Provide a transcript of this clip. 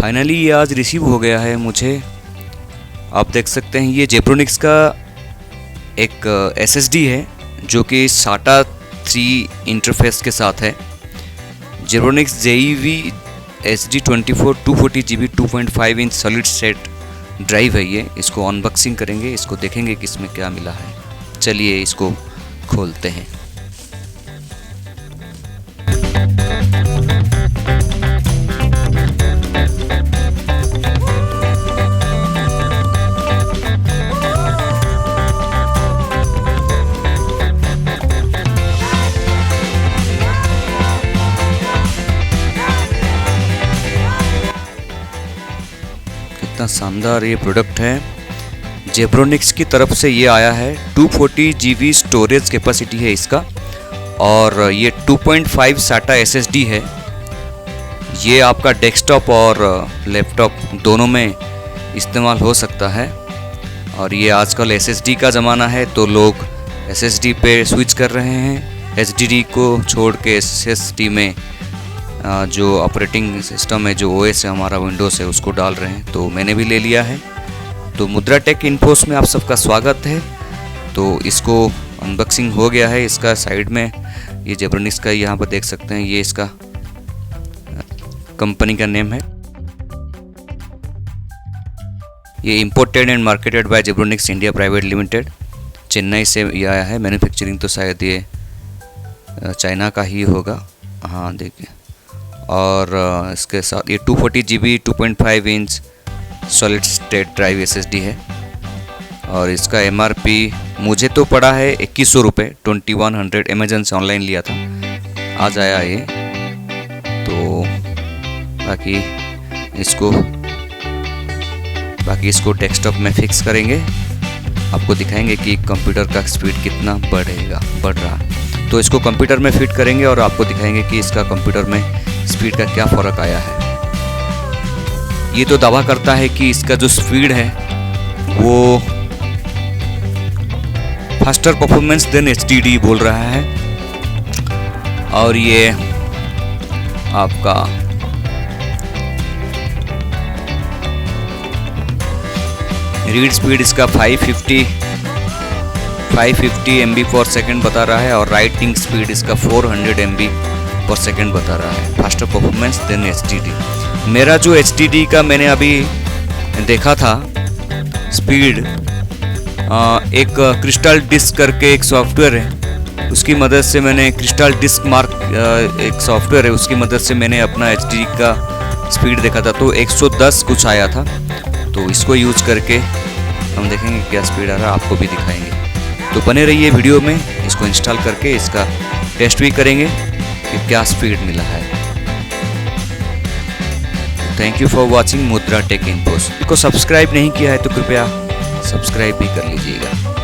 Finally ये आज receive हो गया है मुझे। आप देख सकते हैं ये जेब्रोनिक्स का एक SSD है जो कि SATA 3 इंटरफेस के साथ है। Zebronics JEV SD24 240GB 2.5 inch solid state drive है ये। इसको अनबॉक्सिंग करेंगे, इसको देखेंगे कि इसमें क्या मिला है। चलिए इसको खोलते हैं। कितना शानदार ये प्रोडक्ट है। जेब्रोनिक्स की तरफ से ये आया है। 240GB स्टोरेज कैपेसिटी है इसका और ये 2.5 SATA SSD है। ये आपका डेस्कटॉप और लैपटॉप दोनों में इस्तेमाल हो सकता है। और ये आजकल SSD का ज़माना है तो लोग SSD पे स्विच कर रहे हैं। HDD को छोड़ के SSD में जो ऑपरेटिंग सिस्टम है, जो OS है हमारा विंडोज़ है, उसको डाल रहे हैं। तो मैंने भी ले लिया है। तो मुद्रा टेक इन्फोस में आप सबका स्वागत है। तो इसको अनबॉक्सिंग हो गया है। इसका साइड में ये जेब्रोनिक्स का यहाँ पर देख सकते हैं, ये इसका कंपनी का नेम है। ये imported and marketed bye Zebronics India private limited, Chennai से ये आया है। मैन्युफैक्चरिंग तो शायद ये चाइना का ही होगा। हाँ देखिए। और इसके साथ ये 240GB 2.5 inch solid state drive SSD है। और इसका MRP मुझे तो पड़ा है 2100 रुपये, 2100। अमेजन से ऑनलाइन लिया था, आज आया ये। तो बाकी इसको डेस्कटॉप में फिक्स करेंगे, आपको दिखाएंगे कि कंप्यूटर का स्पीड कितना बढ़ रहा। तो इसको कंप्यूटर में फिट करेंगे और आपको दिखाएंगे कि इसका कंप्यूटर में स्पीड का क्या फ़र्क आया है। ये तो दावा करता है कि इसका जो स्पीड है वो फास्टर परफॉर्मेंस देन HDD बोल रहा है। और ये आपका रीड स्पीड इसका 550 MB/s बता रहा है और राइटिंग स्पीड इसका 400 MB/s बता रहा है। Faster performance than HDD। मेरा जो HDD का मैंने अभी देखा था स्पीड, एक क्रिस्टल डिस्क करके एक सॉफ्टवेयर है, उसकी मदद से मैंने क्रिस्टल डिस्क मार्क एक सॉफ्टवेयर है, उसकी मदद से मैंने अपना HDD का स्पीड देखा था तो 110 कुछ आया था। तो इसको यूज करके हम देखेंगे क्या स्पीड आ रहा है, आपको भी दिखाएंगे। तो बने रहिए वीडियो में। इसको इंस्टॉल करके इसका टेस्ट भी करेंगे कि क्या स्पीड मिला है। थैंक यू फॉर वॉचिंग मुद्रा टेक इन्फोस। इसको सब्सक्राइब नहीं किया है तो कृपया सब्सक्राइब भी कर लीजिएगा।